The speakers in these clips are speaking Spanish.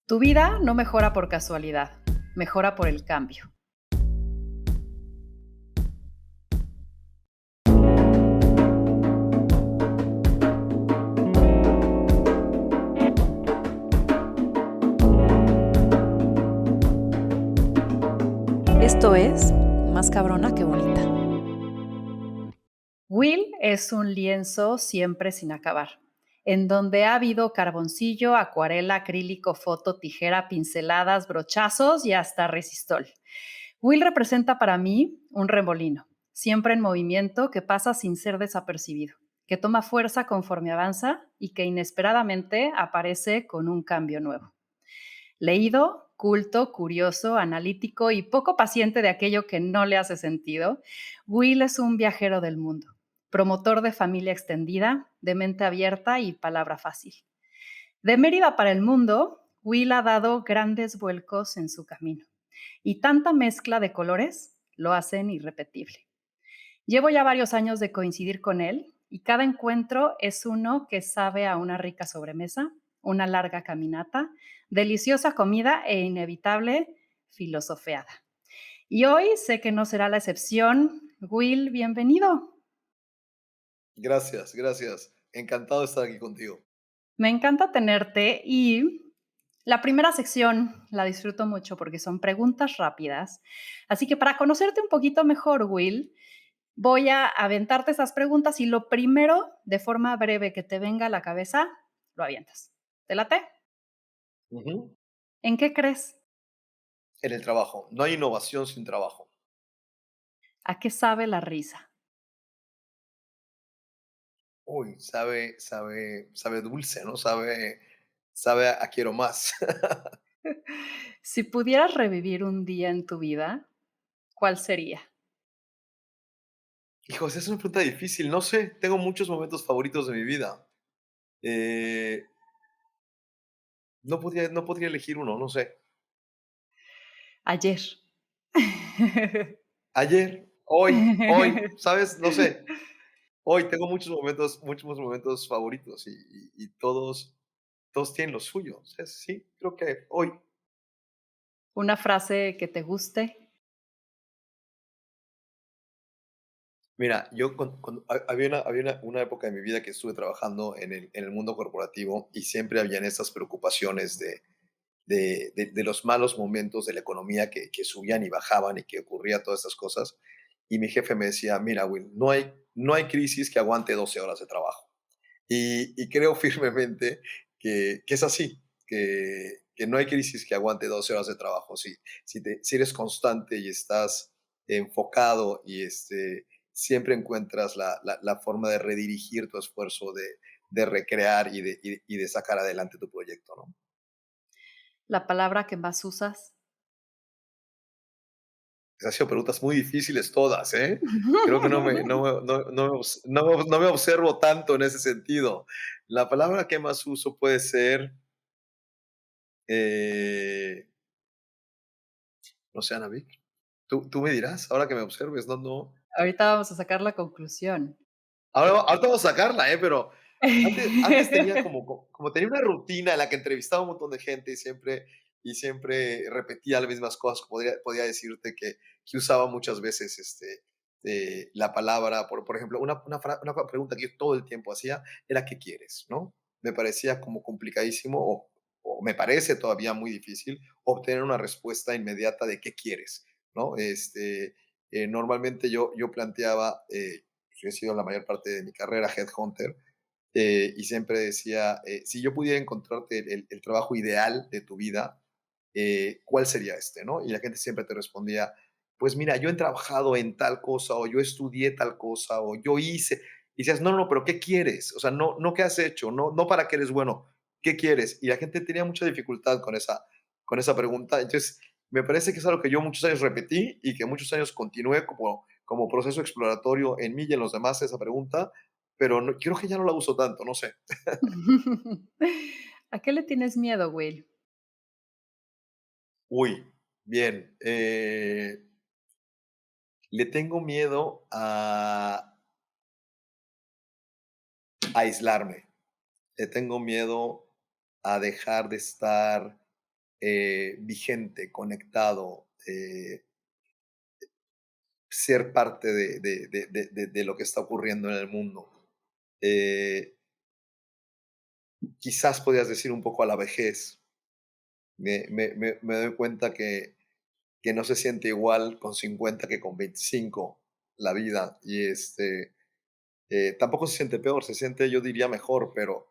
Tu vida no mejora por casualidad, mejora por el cambio. Esto es Más cabrona que bonita. Will es un lienzo siempre sin acabar, en donde ha habido carboncillo, acuarela, acrílico, foto, tijera, pinceladas, brochazos y hasta resistol. Will representa para mí un remolino, siempre en movimiento que pasa sin ser desapercibido, que toma fuerza conforme avanza y que inesperadamente aparece con un cambio nuevo. Leído, culto, curioso, analítico y poco paciente de aquello que no le hace sentido, Will es un viajero del mundo, promotor de familia extendida, de mente abierta y palabra fácil. De Mérida para el mundo, Will ha dado grandes vuelcos en su camino y tanta mezcla de colores lo hacen irrepetible. Llevo ya varios años de coincidir con él y cada encuentro es uno que sabe a una rica sobremesa, una larga caminata, deliciosa comida e inevitable filosofeada. Y hoy sé que no será la excepción. Will, bienvenido. Gracias, gracias. Encantado de estar aquí contigo. Me encanta tenerte y la primera sección la disfruto mucho porque son preguntas rápidas. Así que para conocerte un poquito mejor, Will, voy a aventarte esas preguntas y lo primero, de forma breve que te venga a la cabeza, lo avientas. ¿Te late? Ujú. ¿En qué crees? En el trabajo. No hay innovación sin trabajo. ¿A qué sabe la risa? Uy, sabe dulce, ¿no? Sabe a quiero más. Si pudieras revivir un día en tu vida, ¿cuál sería? Hijos, es una pregunta difícil. No sé, tengo muchos momentos favoritos de mi vida. Eh, no podría elegir uno, no sé. Ayer. Ayer, hoy, ¿sabes? No sé. Hoy tengo muchos momentos favoritos y todos tienen lo suyo. O sea, sí, creo que hoy. Una frase que te guste. Mira, yo había una época de mi vida que estuve trabajando en el mundo corporativo y siempre habían estas preocupaciones de los malos momentos de la economía que subían y bajaban y que ocurría todas estas cosas. Y mi jefe me decía, mira, Will, no hay crisis que aguante 12 horas de trabajo. Y creo firmemente que es así, que no hay crisis que aguante 12 horas de trabajo. Si eres constante y estás enfocado y siempre encuentras la forma de redirigir tu esfuerzo, de recrear y de sacar adelante tu proyecto, ¿no? La palabra que más usas. Han sido preguntas muy difíciles todas, ¿eh? Creo que no me observo tanto en ese sentido. La palabra que más uso puede ser, eh, no sé, Anabik. Tú me dirás, ahora que me observes, no. Ahorita vamos a sacar la conclusión. Ahorita vamos a sacarla, pero antes tenía como tenía una rutina en la que entrevistaba a un montón de gente y siempre repetía las mismas cosas. Podría decirte que usaba muchas veces la palabra, por ejemplo, una pregunta que yo todo el tiempo hacía era ¿qué quieres? ¿No? Me parecía como complicadísimo o me parece todavía muy difícil obtener una respuesta inmediata de qué quieres, ¿no? Normalmente yo planteaba, yo he sido la mayor parte de mi carrera headhunter, y siempre decía, si yo pudiera encontrarte el trabajo ideal de tu vida, ¿cuál sería este? ¿No? Y la gente siempre te respondía, pues mira, yo he trabajado en tal cosa, o yo estudié tal cosa, o yo hice. Y decías, no, no, pero ¿qué quieres? O sea, no qué has hecho, no para qué eres bueno, ¿qué quieres? Y la gente tenía mucha dificultad con esa pregunta. Entonces, me parece que es algo que yo muchos años repetí y que muchos años continué como proceso exploratorio en mí y en los demás esa pregunta, pero creo que ya no la uso tanto, no sé. ¿A qué le tienes miedo, Will? Uy, bien. Le tengo miedo a aislarme. Le tengo miedo a dejar de estar. vigente, conectado, ser parte de lo que está ocurriendo en el mundo. Eh, Quizás podrías decir un poco a la vejez. Me doy cuenta que no se siente igual con 50 que con 25 la vida. Y tampoco se siente peor, se siente, yo diría, mejor, pero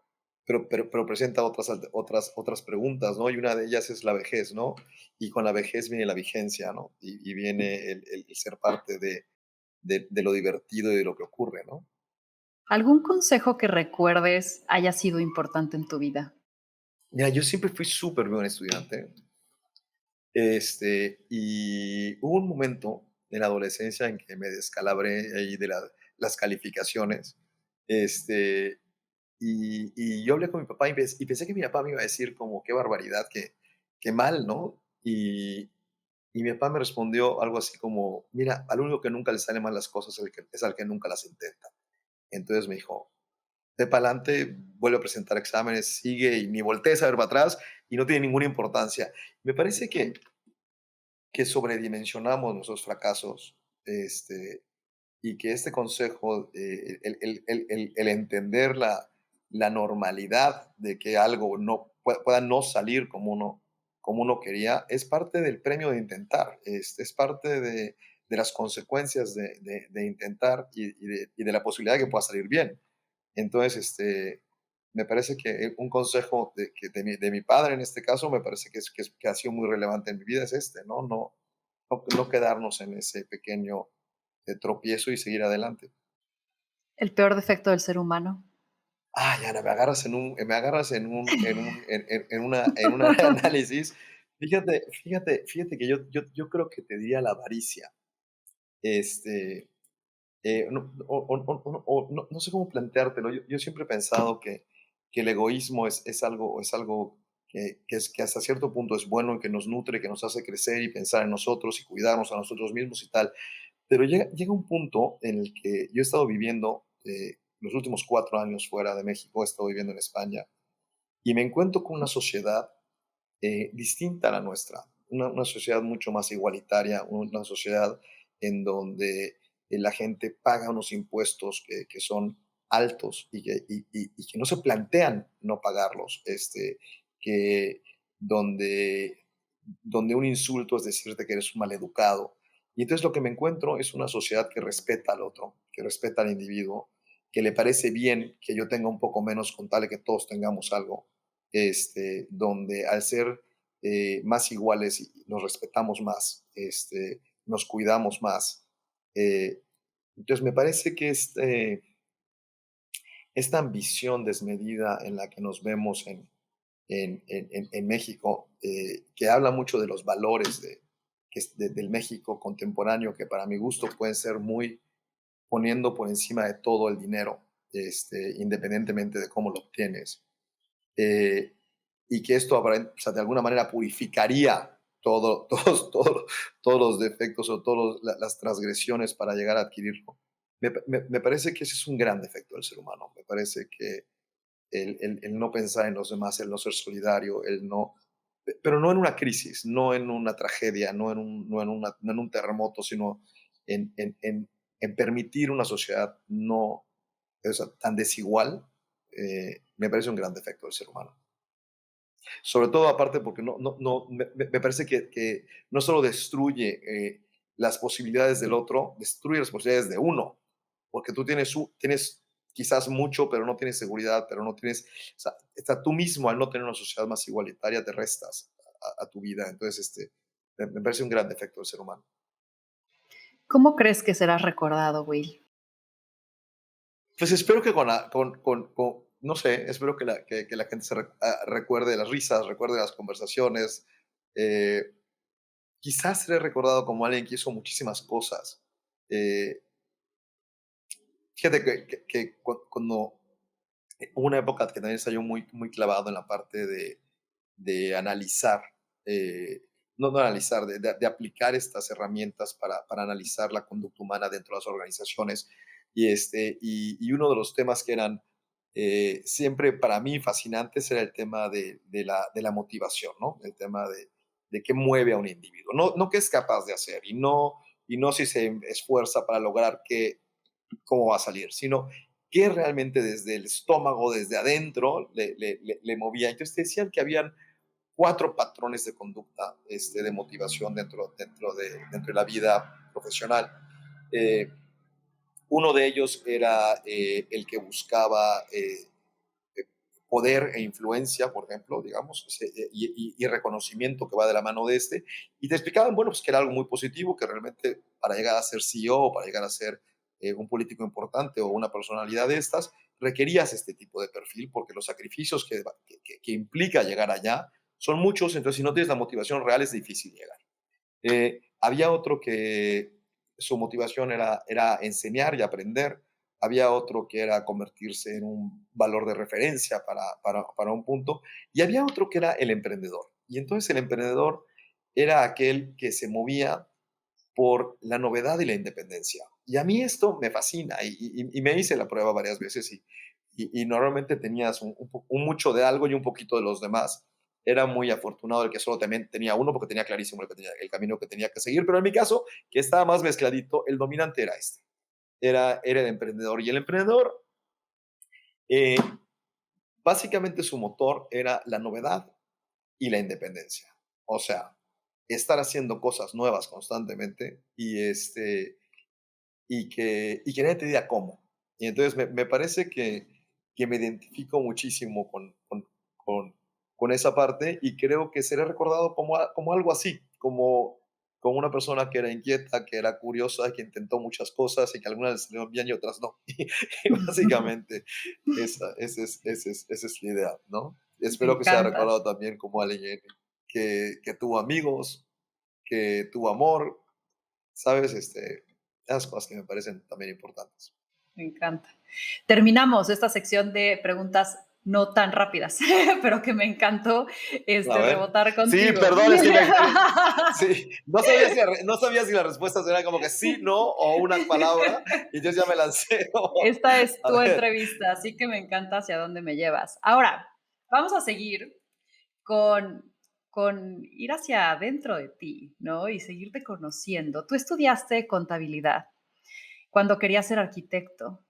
presenta otras preguntas, ¿no? Y una de ellas es la vejez, ¿no? Y con la vejez viene la vigencia, ¿no? Y viene el ser parte de lo divertido y de lo que ocurre, ¿no? ¿Algún consejo que recuerdes haya sido importante en tu vida? Mira, yo siempre fui súper buen estudiante. Y hubo un momento en la adolescencia en que me descalabré ahí de las calificaciones. Este, y yo hablé con mi papá y pensé que mi papá me iba a decir como, qué barbaridad, qué mal, ¿no? Y mi papá me respondió algo así como, mira, al único que nunca le salen mal las cosas es al que nunca las intenta. Entonces me dijo, de para adelante, vuelve a presentar exámenes, sigue y ni voltees a ver para atrás y no tiene ninguna importancia. Me parece que sobredimensionamos nuestros fracasos, y que este consejo, el entender la normalidad de que algo no pueda no salir como uno quería, es parte del premio de intentar, es parte de las consecuencias de intentar y de la posibilidad de que pueda salir bien. Entonces, me parece que un consejo de mi padre en este caso, me parece que ha sido muy relevante en mi vida es ¿no? No quedarnos en ese pequeño tropiezo y seguir adelante. ¿El peor defecto del ser humano? Ay, Ana, me agarras en un análisis. Fíjate que yo creo que te diría la avaricia. Este, no sé cómo planteártelo. Yo siempre he pensado que el egoísmo es algo que hasta cierto punto es bueno y que nos nutre, que nos hace crecer y pensar en nosotros y cuidarnos a nosotros mismos y tal. Pero llega un punto en el que yo he estado viviendo los últimos 4 años fuera de México, he estado viviendo en España y me encuentro con una sociedad distinta a la nuestra, una sociedad mucho más igualitaria, una sociedad en donde la gente paga unos impuestos que son altos y que no se plantean no pagarlos, que donde, donde un insulto es decirte que eres un maleducado. Y entonces lo que me encuentro es una sociedad que respeta al otro, que respeta al individuo, que le parece bien que yo tenga un poco menos con tal de que todos tengamos algo, donde al ser más iguales y nos respetamos más, nos cuidamos más. eh, entonces me parece que esta ambición desmedida en la que nos vemos en México, que habla mucho de los valores del México contemporáneo, que para mi gusto pueden ser muy poniendo por encima de todo el dinero, independientemente de cómo lo obtienes. eh, y que esto o sea, de alguna manera purificaría todos los defectos o todas las transgresiones para llegar a adquirirlo. Me parece que ese es un gran defecto del ser humano. Me parece que el no pensar en los demás, el no ser solidario, pero no en una crisis, no en una tragedia, no en un terremoto, sino en permitir una sociedad no, o sea, tan desigual, me parece un gran defecto del ser humano. Sobre todo, aparte, porque me parece que no solo destruye las posibilidades del otro, destruye las posibilidades de uno, porque tú tienes quizás mucho, pero no tienes seguridad, pero no tienes, o sea, hasta tú mismo al no tener una sociedad más igualitaria te restas a tu vida. Entonces, me parece un gran defecto del ser humano. ¿Cómo crees que serás recordado, Will? Pues espero que no sé, espero que la gente recuerde las risas, recuerde las conversaciones. eh, Quizás seré recordado como alguien que hizo muchísimas cosas. Eh, Fíjate que cuando hubo una época que también estaba yo muy clavado en la parte de analizar, no analizar, de aplicar estas herramientas para analizar la conducta humana dentro de las organizaciones. Y uno de los temas que eran siempre para mí fascinante era el tema de la motivación, ¿no? El tema de qué mueve a un individuo, no qué es capaz de hacer y no si se esfuerza para lograr qué, cómo va a salir, sino qué realmente desde el estómago, desde adentro, le movía. Entonces te decían que habían 4 patrones de conducta de motivación dentro de la vida profesional. Eh, Uno de ellos era el que buscaba eh, poder e influencia, por ejemplo, digamos, y reconocimiento que va de la mano de este. Y te explicaban, bueno, pues que era algo muy positivo, que realmente para llegar a ser CEO o para llegar a ser un político importante o una personalidad de estas, requerías este tipo de perfil, porque los sacrificios que implica llegar allá son muchos, entonces si no tienes la motivación real es difícil llegar. Había otro que su motivación era enseñar y aprender. Había otro que era convertirse en un valor de referencia para un punto. Y había otro que era el emprendedor. Y entonces el emprendedor era aquel que se movía por la novedad y la independencia. Y a mí esto me fascina y me hice la prueba varias veces y normalmente tenías un mucho de algo y un poquito de los demás. Era muy afortunado el que solo también tenía uno porque tenía clarísimo el camino que tenía que seguir, pero en mi caso, que estaba más mezcladito, el dominante era este, era el emprendedor. Y el emprendedor, eh, básicamente su motor era la novedad y la independencia. O sea, estar haciendo cosas nuevas constantemente y que nadie te diga cómo. Y entonces me parece que me identifico muchísimo con esa parte y creo que seré recordado como algo así, como una persona que era inquieta, que era curiosa, que intentó muchas cosas y que algunas le salieron bien y otras no. Y básicamente esa es la idea, ¿no? Me Espero que sea encantas. recordado también como alguien que tuvo amigos, que tuvo amor, ¿sabes? Esas cosas que me parecen también importantes. Me encanta. Terminamos esta sección de preguntas no tan rápidas, pero que me encantó A ver. rebotar Sí, contigo. perdón, es que sí, no sabía si las respuestas eran como que sí, no, o una palabra, y yo ya me lancé. Esta es A tu ver, entrevista, así que me encanta hacia dónde me llevas. Ahora, vamos a seguir con, con ir hacia adentro de ti, ¿no? Y seguirte conociendo. Tú estudiaste contabilidad cuando querías ser arquitecto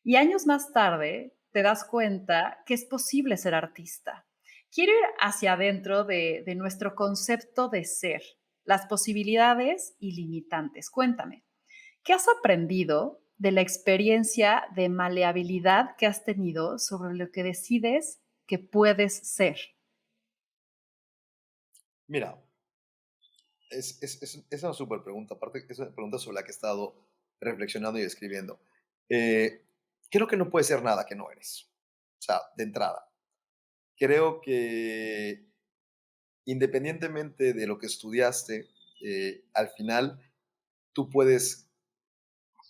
y años más tarde te das cuenta que es posible ser artista. Quiero ir hacia adentro de nuestro concepto de ser, las posibilidades ilimitantes. Cuéntame, ¿qué has aprendido de la experiencia de maleabilidad que has tenido sobre lo que decides que puedes ser? mira, es una súper pregunta, aparte es una pregunta sobre la que he estado reflexionando y escribiendo. Eh, Creo que no puede ser nada que no eres. O sea, de entrada. Creo que independientemente de lo que estudiaste, al final tú puedes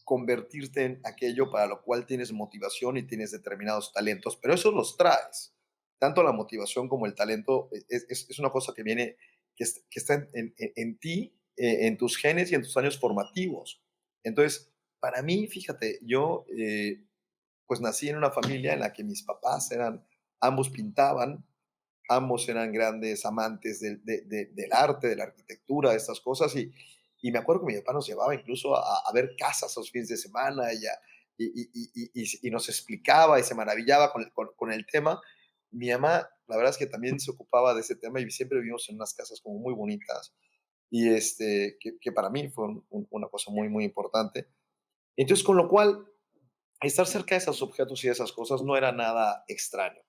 convertirte en aquello para lo cual tienes motivación y tienes determinados talentos, pero esos los traes. Tanto la motivación como el talento es una cosa que viene, que está en ti, en tus genes y en tus años formativos. Entonces, para mí, fíjate, yo pues nací en una familia en la que mis papás ambos pintaban, ambos eran grandes amantes del arte, de la arquitectura, de estas cosas, y me acuerdo que mi papá nos llevaba incluso a ver casas los fines de semana y nos explicaba y se maravillaba con el tema. Mi mamá, la verdad es que también se ocupaba de ese tema y siempre vivimos en unas casas como muy bonitas y que para mí fue una cosa muy, muy importante. Entonces, con lo cual, estar cerca de esos objetos y de esas cosas no era nada extraño.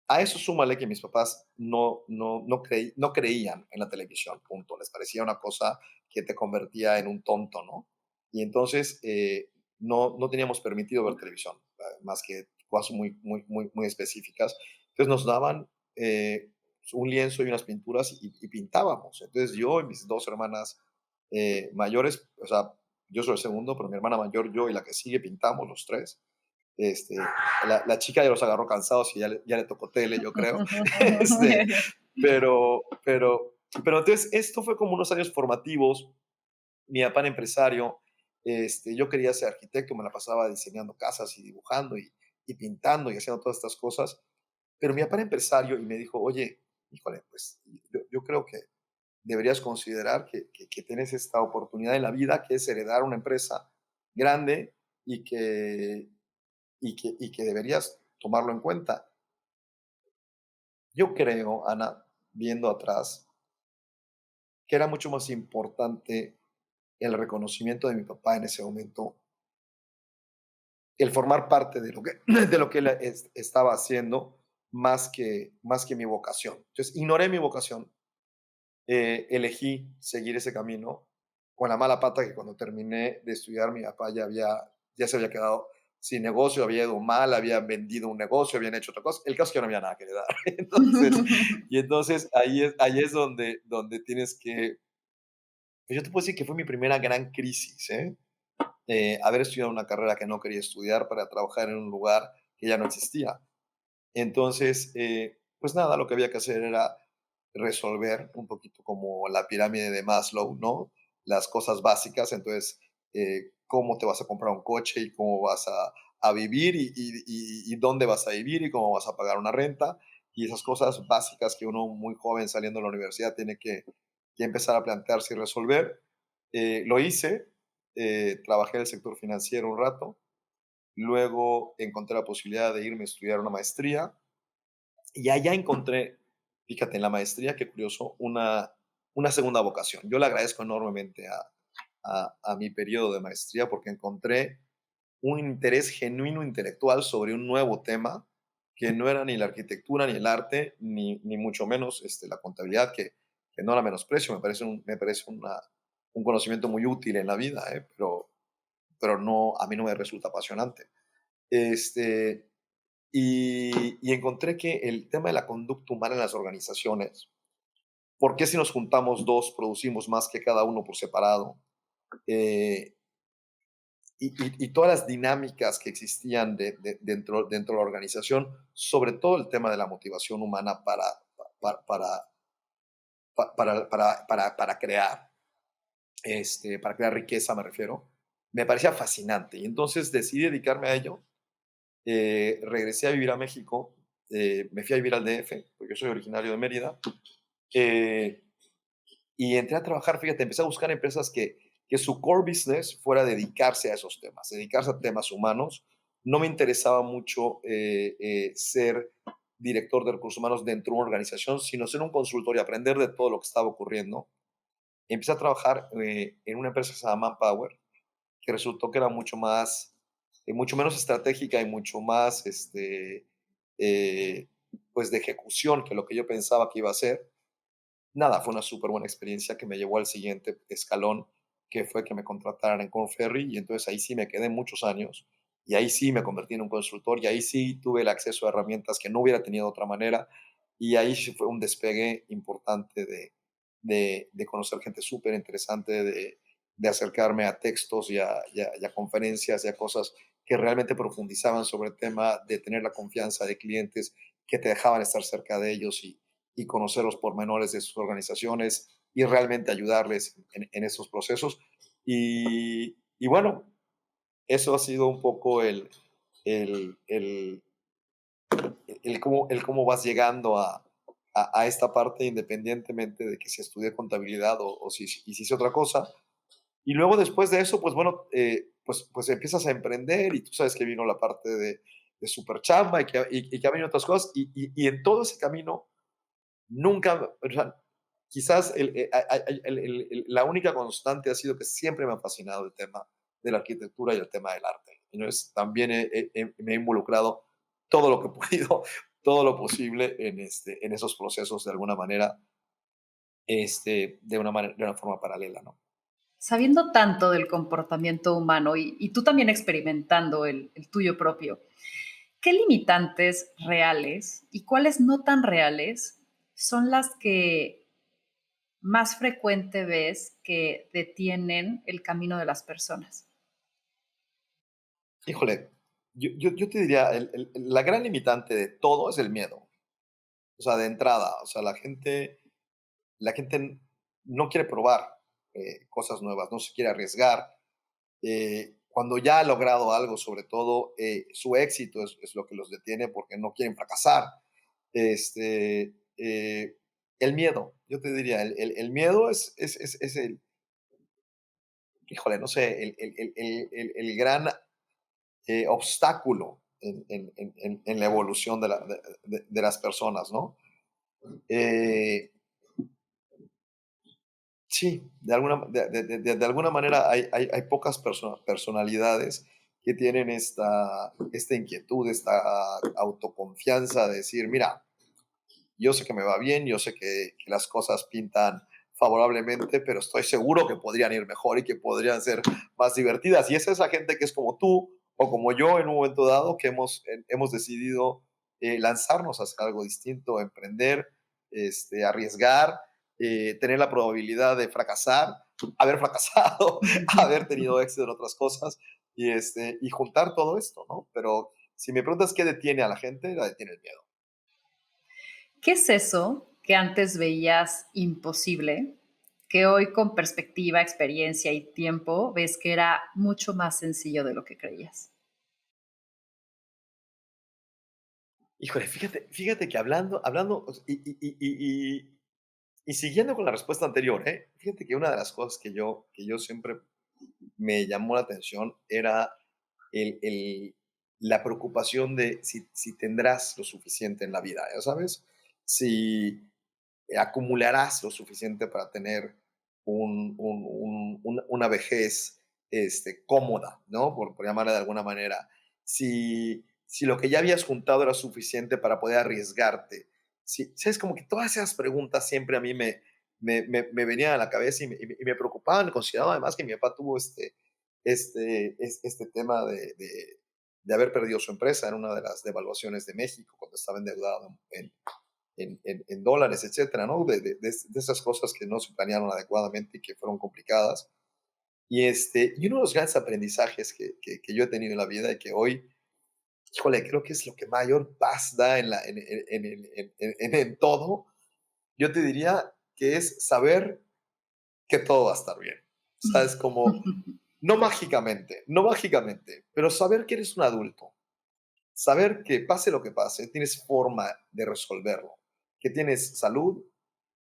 A eso súmale que mis papás no creían en la televisión, punto. Les parecía una cosa que te convertía en un tonto, ¿no? Y entonces no teníamos permitido ver televisión, más que cosas muy, muy, muy, muy específicas. Entonces nos daban un lienzo y unas pinturas y pintábamos. Entonces yo y mis dos hermanas mayores, o sea, yo soy el segundo, pero mi hermana mayor, yo y la que sigue pintamos los tres. Este, la chica ya los agarró cansados y ya le tocó tele, yo creo. este, pero entonces esto fue como unos años formativos. Mi papá era empresario, yo quería ser arquitecto, me la pasaba diseñando casas y dibujando y pintando y haciendo todas estas cosas. Pero mi papá era empresario y me dijo, oye, híjole, pues yo creo que deberías considerar que tienes esta oportunidad en la vida, que es heredar una empresa grande y que deberías tomarlo en cuenta. Yo creo, Ana, viendo atrás, que era mucho más importante el reconocimiento de mi papá en ese momento, el formar parte de lo que, de lo que él estaba haciendo, más que mi vocación. Entonces, ignoré mi vocación, elegí seguir ese camino con la mala pata que cuando terminé de estudiar mi papá ya se había quedado sin negocio, había ido mal, habían vendido un negocio, habían hecho otra cosa. El caso es que yo no había nada que le dar. Entonces ahí es donde tienes que, pues yo te puedo decir que fue mi primera gran crisis, ¿eh? Haber estudiado una carrera que no quería estudiar para trabajar en un lugar que ya no existía. Entonces, pues nada, lo que había que hacer era resolver un poquito como la pirámide de Maslow, ¿no? Las cosas básicas, entonces, cómo te vas a comprar un coche y cómo vas a vivir y dónde vas a vivir y cómo vas a pagar una renta y esas cosas básicas que uno muy joven saliendo de la universidad tiene que empezar a plantearse y resolver. Lo hice, trabajé en el sector financiero un rato, luego encontré la posibilidad de irme a estudiar una maestría y allá encontré, fíjate, en la maestría, qué curioso, una segunda vocación. Yo le agradezco enormemente a mi periodo de maestría porque encontré un interés genuino intelectual sobre un nuevo tema que no era ni la arquitectura, ni el arte, ni mucho menos la contabilidad, que no la menosprecio, me parece un conocimiento muy útil en la vida, pero no, a mí no me resulta apasionante. Este, y encontré que el tema de la conducta humana en las organizaciones, ¿por qué si nos juntamos dos producimos más que cada uno por separado? Eh, y todas las dinámicas que existían dentro de la organización, sobre todo el tema de la motivación humana para, para, para crear, para crear riqueza, me refiero, me parecía fascinante. Y entonces decidí dedicarme a ello. Regresé a vivir a México, me fui a vivir al DF, porque yo soy originario de Mérida, eh, y entré a trabajar, fíjate, empecé a buscar empresas que su core business fuera dedicarse a esos temas, dedicarse a temas humanos. No me interesaba mucho ser director de recursos humanos dentro de una organización, sino ser un consultor y aprender de todo lo que estaba ocurriendo. Empecé a trabajar en una empresa que se llama Manpower, que resultó que era mucho menos estratégica y mucho más, eh, pues de ejecución que lo que yo pensaba que iba a ser. Nada, fue una súper buena experiencia que me llevó al siguiente escalón, que fue que me contrataran en Korn Ferry, y entonces ahí sí me quedé muchos años, y ahí sí me convertí en un consultor, y ahí sí tuve el acceso a herramientas que no hubiera tenido de otra manera, y ahí sí fue un despegue importante de conocer gente súper interesante, de acercarme a textos y a conferencias y a cosas que realmente profundizaban sobre el tema, de tener la confianza de clientes que te dejaban estar cerca de ellos y conocer los pormenores de sus organizaciones y realmente ayudarles en esos procesos. Y bueno, eso ha sido un poco el, el, el cómo vas llegando a esta parte independientemente de que si estudié contabilidad o si hice otra cosa. Y luego después de eso, pues bueno, pues empiezas a emprender y tú sabes que vino la parte de super chamba y que ha venido otras cosas y en todo ese camino nunca, o sea, quizás la única constante ha sido que siempre me ha fascinado el tema de la arquitectura y el tema del arte. Entonces, también me he involucrado todo lo que he podido, todo lo posible en esos procesos de alguna manera, de una forma paralela, ¿no? Sabiendo tanto del comportamiento humano y tú también experimentando el tuyo propio, ¿qué limitantes reales y cuáles no tan reales son las que más frecuente ves que detienen el camino de las personas? Híjole, yo te diría, la gran limitante de todo es el miedo. O sea, de entrada, o sea, la gente no quiere probar cosas nuevas, no se quiere arriesgar. cuando ya ha logrado algo, sobre todo, su éxito es lo que los detiene porque no quieren fracasar. Este, el miedo, yo te diría, el miedo es el, híjole, no sé, el gran obstáculo en la evolución de las personas, ¿no? Eh, sí, de alguna manera hay pocas personalidades que tienen esta inquietud, esta autoconfianza de decir, mira, yo sé que me va bien, yo sé que las cosas pintan favorablemente, pero estoy seguro que podrían ir mejor y que podrían ser más divertidas. Y es esa gente que es como tú o como yo en un momento dado que hemos decidido lanzarnos a hacer algo distinto, emprender, arriesgar, tener la probabilidad de fracasar, haber fracasado, haber tenido éxito en otras cosas y juntar todo esto, ¿no? Pero si me preguntas qué detiene a la gente, la detiene el miedo. ¿Qué es eso que antes veías imposible, que hoy con perspectiva, experiencia y tiempo ves que era mucho más sencillo de lo que creías? Híjole, fíjate que hablando y siguiendo con la respuesta anterior, fíjate que una de las cosas que yo siempre me llamó la atención era el la preocupación de si tendrás lo suficiente en la vida, ¿ya sabes? Si acumularás lo suficiente para tener una vejez cómoda, ¿no? Por llamarla de alguna manera. Si lo que ya habías juntado era suficiente para poder arriesgarte. Si, ¿sabes? Como que todas esas preguntas siempre a mí me venían a la cabeza y me preocupaban, considerando además que mi papá tuvo este tema de haber perdido su empresa en una de las devaluaciones de México cuando estaba endeudado en dólares, etcétera, ¿no? De esas cosas que no se planearon adecuadamente y que fueron complicadas. Y uno de los grandes aprendizajes que yo he tenido en la vida y que hoy, híjole, creo que es lo que mayor paz da en todo, yo te diría que es saber que todo va a estar bien. ¿Sabes? Como, no mágicamente, pero saber que eres un adulto, saber que pase lo que pase, tienes forma de resolverlo, que tienes salud,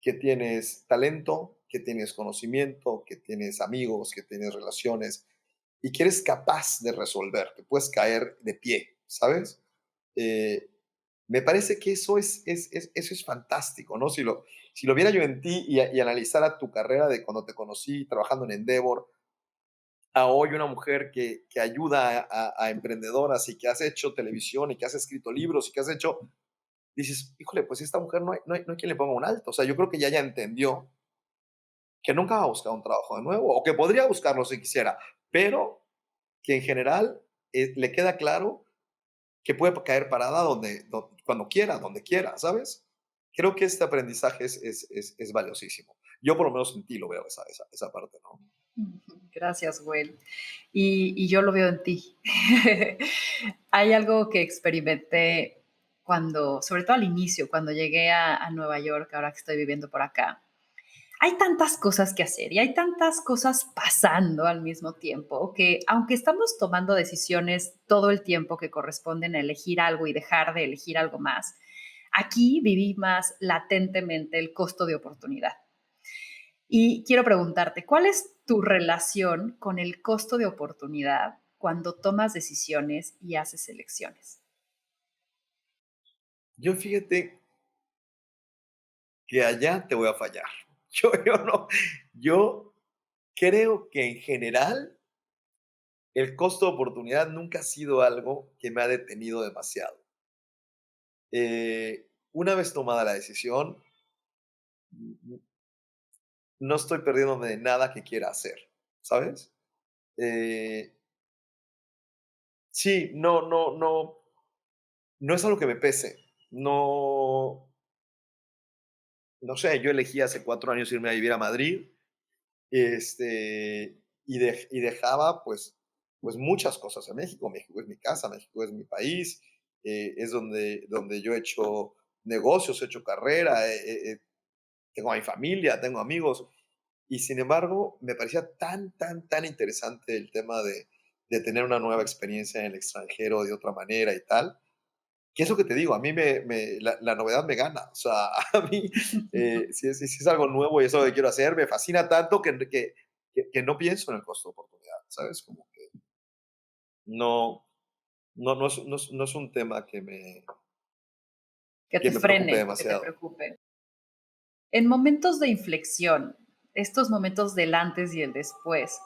que tienes talento, que tienes conocimiento, que tienes amigos, que tienes relaciones y que eres capaz de resolver, que puedes caer de pie, ¿sabes? Eh, Me parece que eso es fantástico, ¿no? Si lo viera yo en ti y analizara tu carrera de cuando te conocí trabajando en Endeavor, a hoy una mujer que ayuda a emprendedoras y que has hecho televisión y que has escrito libros y que has hecho, dices, híjole, pues esta mujer no hay quien le ponga un alto. O sea, yo creo que ya entendió que nunca va a buscar un trabajo de nuevo, o que podría buscarlo si quisiera, pero que en general le queda claro que puede caer parada cuando quiera, donde quiera, ¿sabes? Creo que este aprendizaje es valiosísimo. Yo por lo menos en ti lo veo esa parte, ¿no? Gracias, Will. Y yo lo veo en ti. Hay algo que experimenté cuando, sobre todo al inicio, cuando llegué a Nueva York, ahora que estoy viviendo por acá. Hay tantas cosas que hacer y hay tantas cosas pasando al mismo tiempo que aunque estamos tomando decisiones todo el tiempo que corresponden a elegir algo y dejar de elegir algo más, aquí viví más latentemente el costo de oportunidad. Y quiero preguntarte, ¿cuál es tu relación con el costo de oportunidad cuando tomas decisiones y haces elecciones? Yo fíjate que allá te voy a fallar. Yo no, yo creo que en general el costo de oportunidad nunca ha sido algo que me ha detenido demasiado. Una vez tomada la decisión, no estoy perdiéndome de nada que quiera hacer, ¿sabes? Eh, sí, no es algo que me pese. No sé, yo elegí hace 4 años irme a vivir a Madrid, y dejaba pues muchas cosas en México. México es mi casa, México es mi país, es donde yo he hecho negocios, he hecho carrera, tengo a mi familia, tengo amigos, y sin embargo me parecía tan, tan, tan interesante el tema de tener una nueva experiencia en el extranjero de otra manera y tal. ¿Qué es lo que te digo? A mí la novedad me gana. O sea, a mí, si es algo nuevo y es algo que quiero hacer, me fascina tanto que no pienso en el costo de oportunidad, ¿sabes? Como que no, no es un tema Que que te me preocupe frene, que te demasiado. preocupe. En momentos de inflexión, estos momentos del antes y el después,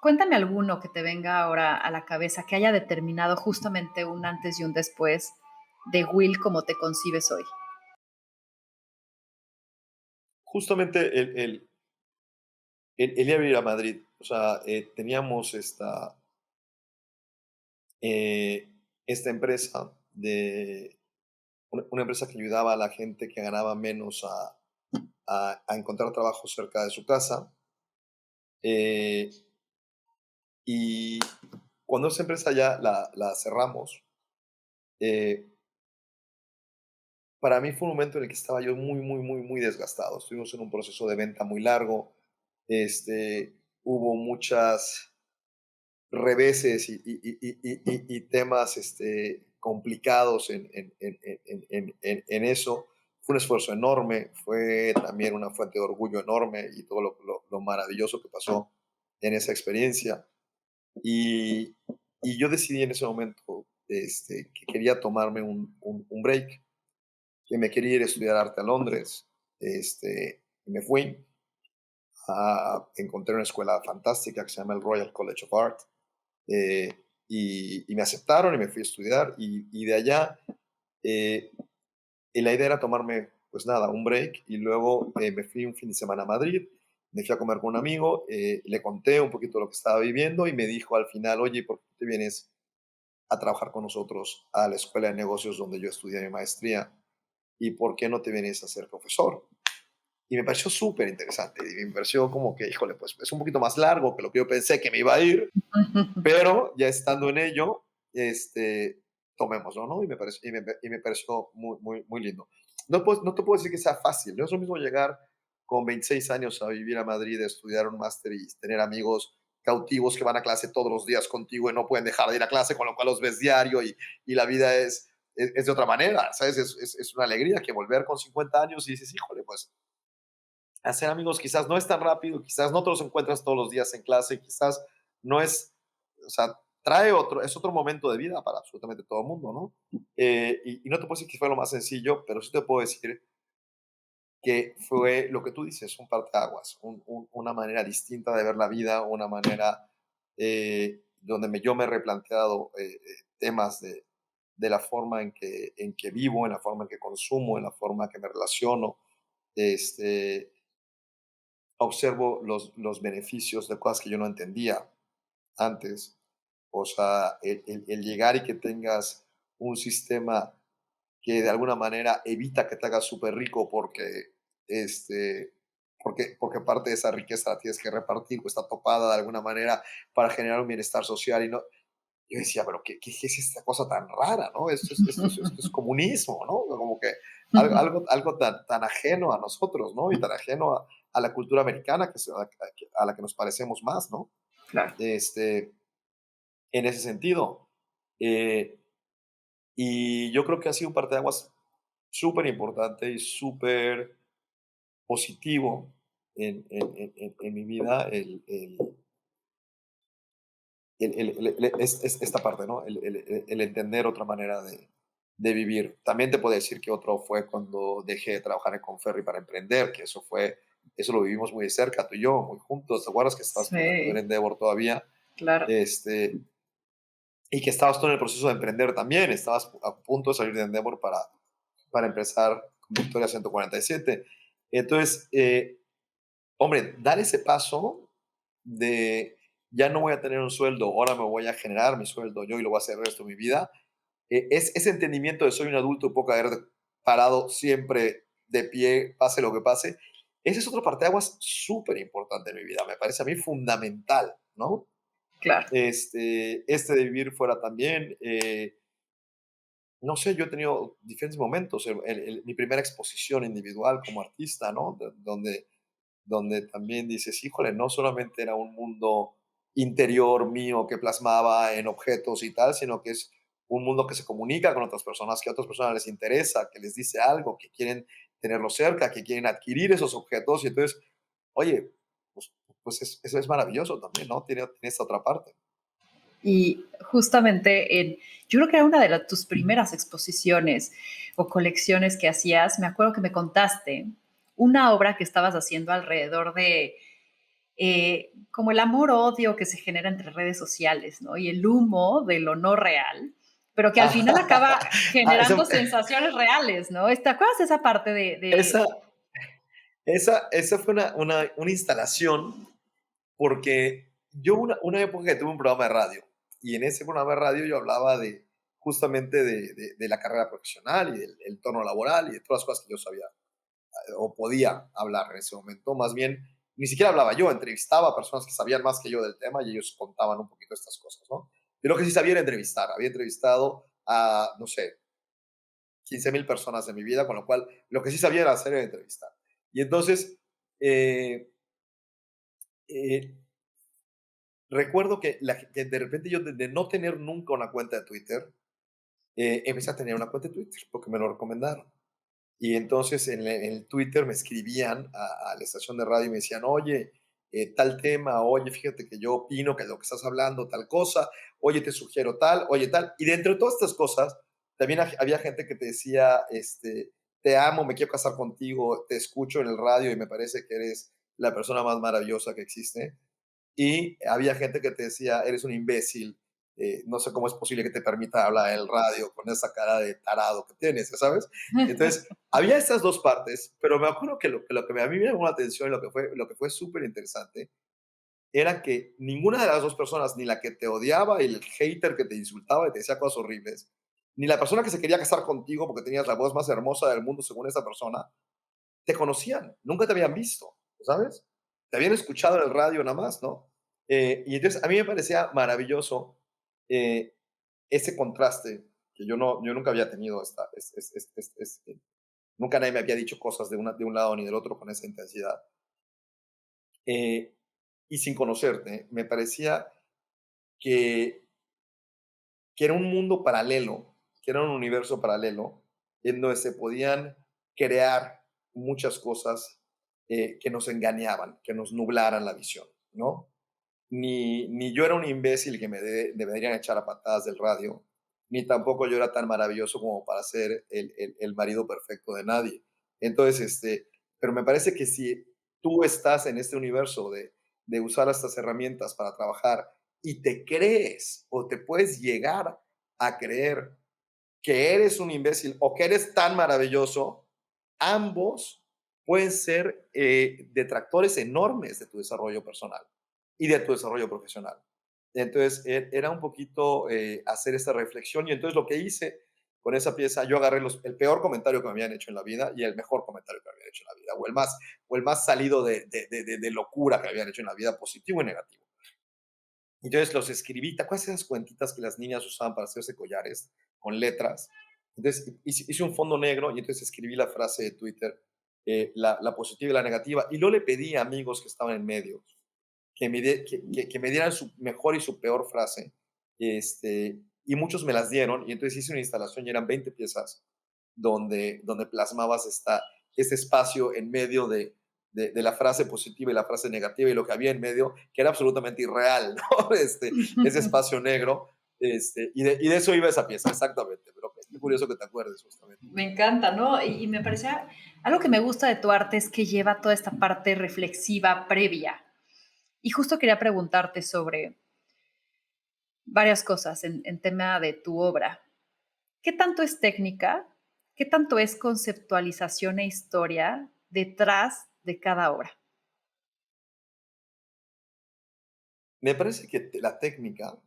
cuéntame alguno que te venga ahora a la cabeza que haya determinado justamente un antes y un después de Will como te concibes hoy. Justamente el ir a vivir a Madrid, o sea, teníamos eh, esta empresa una empresa que ayudaba a la gente que ganaba menos a encontrar trabajo cerca de su casa. eh, y cuando esa empresa ya la cerramos, eh, para mí fue un momento en el que estaba yo muy, muy, muy, muy desgastado. Estuvimos en un proceso de venta muy largo. Hubo muchas reveses y temas complicados en eso. Fue un esfuerzo enorme, fue también una fuente de orgullo enorme y todo lo maravilloso que pasó en esa experiencia. Y, y yo decidí en ese momento que quería tomarme un break, que me quería ir a estudiar arte a Londres. Y me fui encontré una escuela fantástica que se llama el Royal College of Art. Y me aceptaron y me fui a estudiar y de allá y la idea era tomarme, pues nada, un break y luego me fui un fin de semana a Madrid, me fui a comer con un amigo, le conté un poquito lo que estaba viviendo y me dijo al final, oye, ¿por qué te vienes a trabajar con nosotros a la escuela de negocios donde yo estudié mi maestría? ¿Y por qué no te vienes a ser profesor? Y me pareció súper interesante y me pareció como que, híjole, pues es un poquito más largo que lo que yo pensé que me iba a ir, pero ya estando en ello, tomémoslo, ¿no? Y me pareció muy, muy, muy lindo. No te puedo decir que sea fácil, no es lo mismo llegar con 26 años a vivir a Madrid, a estudiar un máster y tener amigos cautivos que van a clase todos los días contigo y no pueden dejar de ir a clase, con lo cual los ves diario y la vida es de otra manera, ¿sabes? Es una alegría que volver con 50 años y dices, híjole, pues hacer amigos quizás no es tan rápido, quizás no te los encuentras todos los días en clase, quizás no es, o sea, es otro momento de vida para absolutamente todo el mundo, ¿no? Y no te puedo decir que fue lo más sencillo, pero sí te puedo decir que fue lo que tú dices, un parteaguas, una manera distinta de ver la vida, una manera donde yo me he replanteado temas de la forma en que vivo, en la forma en que consumo, en la forma en que me relaciono. Este, Observo los beneficios de cosas que yo no entendía antes. O sea, el llegar y que tengas un sistema que de alguna manera evita que te hagas súper rico este, porque parte de esa riqueza la tienes que repartir o está topada de alguna manera para generar un bienestar social. Y no, yo decía, pero ¿qué es esta cosa tan rara? ¿No? Esto es comunismo, ¿no? Como que algo tan ajeno a nosotros, ¿no? Y tan ajeno a la cultura americana a la que nos parecemos más, ¿no? Claro. Este, en ese sentido. Eh, y yo creo que ha sido un parteaguas súper importante y súper positivo en mi vida esta parte, ¿no? El entender otra manera de vivir. También te puedo decir que otro fue cuando dejé de trabajar en Conferry para emprender, que eso lo vivimos muy de cerca, tú y yo, muy juntos. ¿Te acuerdas que estabas tú en Sí, Endeavor todavía? claro. Este, y que estabas tú en el proceso de emprender también, estabas a punto de salir de Endeavor para empezar con Victoria 147. Entonces, hombre, dar ese paso de ya no voy a tener un sueldo, ahora me voy a generar mi sueldo yo y lo voy a hacer el resto de mi vida, es ese entendimiento de soy un adulto y puedo caer parado siempre de pie, pase lo que pase. Ese es otro parteaguas súper importante en mi vida, me parece a mí fundamental, ¿no? Claro. De vivir fuera también, no sé, yo he tenido diferentes momentos, mi primera exposición individual como artista, ¿no? Donde también dices, híjole, no solamente era un mundo interior mío que plasmaba en objetos y tal, sino que es un mundo que se comunica con otras personas, que a otras personas les interesa, que les dice algo, que quieren tenerlo cerca, que quieren adquirir esos objetos. Y entonces, oye, pues, eso es maravilloso también, ¿no? Tiene esta otra parte. Y justamente yo creo que era una de tus primeras exposiciones o colecciones que hacías, me acuerdo que me contaste una obra que estabas haciendo alrededor de como el amor-odio que se genera entre redes sociales, ¿no? Y el humo de lo no real, pero que al final acaba Ah, generando sensaciones reales, ¿no? ¿Te acuerdas de esa parte esa, esa fue una instalación porque yo una época que tuve un programa de radio y en ese programa de radio yo hablaba de justamente de la carrera profesional y del el tono laboral y de todas las cosas que yo sabía o podía hablar en ese momento. Más bien, ni siquiera hablaba yo, entrevistaba a personas que sabían más que yo del tema y ellos contaban un poquito estas cosas, ¿no? Yo lo que sí sabía era entrevistar. Había entrevistado a, no sé, 15,000 personas en mi vida, con lo cual lo que sí sabía era hacer era entrevistar. Y entonces, eh, eh, recuerdo que de repente yo de no tener nunca una cuenta de Twitter, empecé a tener una cuenta de Twitter porque me lo recomendaron. Y entonces en el Twitter me escribían a la estación de radio y me decían, oye, tal tema, oye, fíjate que yo opino que lo que estás hablando, tal cosa, oye, te sugiero tal, oye, tal. Y dentro de todas estas cosas, también había gente que te decía, te amo, me quiero casar contigo, te escucho en el radio y me parece que eres la persona más maravillosa que existe. Y había gente que te decía, eres un imbécil, no sé cómo es posible que te permita hablar en el radio con esa cara de tarado que tienes, ¿sabes? Entonces, había estas dos partes, pero me acuerdo que lo que a mí me llamó la atención y lo que fue súper interesante era que ninguna de las dos personas, ni la que te odiaba y el hater que te insultaba y te decía cosas horribles, ni la persona que se quería casar contigo porque tenías la voz más hermosa del mundo según esa persona, te conocían, nunca te habían visto, ¿sabes? Te habían escuchado en el radio nada más, ¿no? Y entonces a mí me parecía maravilloso eh, ese contraste que yo nunca había tenido, nunca nadie me había dicho cosas de un lado ni del otro con esa intensidad. Eh, y sin conocerte, me parecía que, que era un mundo paralelo, que era un universo paralelo, en donde se podían crear muchas cosas que nos engañaban, que nos nublaran la visión, ¿no? Ni yo era un imbécil que deberían echar a patadas del radio, ni tampoco yo era tan maravilloso como para ser el marido perfecto de nadie. Entonces, pero me parece que si tú estás en este universo de usar estas herramientas para trabajar y te crees o te puedes llegar a creer que eres un imbécil o que eres tan maravilloso, ambos pueden ser detractores enormes de tu desarrollo personal y de tu desarrollo profesional. Entonces, era un poquito hacer esta reflexión y entonces lo que hice con esa pieza, yo agarré el peor comentario que me habían hecho en la vida y el mejor comentario que me habían hecho en la vida, o el más salido de locura que me habían hecho en la vida, positivo y negativo. Entonces los escribí. ¿Te acuerdas de esas cuentitas que las niñas usaban para hacerse collares con letras? Entonces hice un fondo negro y entonces escribí la frase de Twitter, la positiva y la negativa. Y luego le pedí a amigos que estaban en medio que me dieran su mejor y su peor frase. Y muchos me las dieron. Y entonces hice una instalación y eran 20 piezas donde plasmabas este espacio en medio de la frase positiva y la frase negativa y lo que había en medio, que era absolutamente irreal, ¿no? Ese espacio negro, y de eso iba esa pieza, exactamente, pero qué curioso que te acuerdes justamente. Me encanta, ¿no? Y me parecía, algo que me gusta de tu arte es que lleva toda esta parte reflexiva previa. Y justo quería preguntarte sobre varias cosas en tema de tu obra. ¿Qué tanto es técnica? ¿Qué tanto es conceptualización e historia detrás de cada obra? Me parece que la técnica,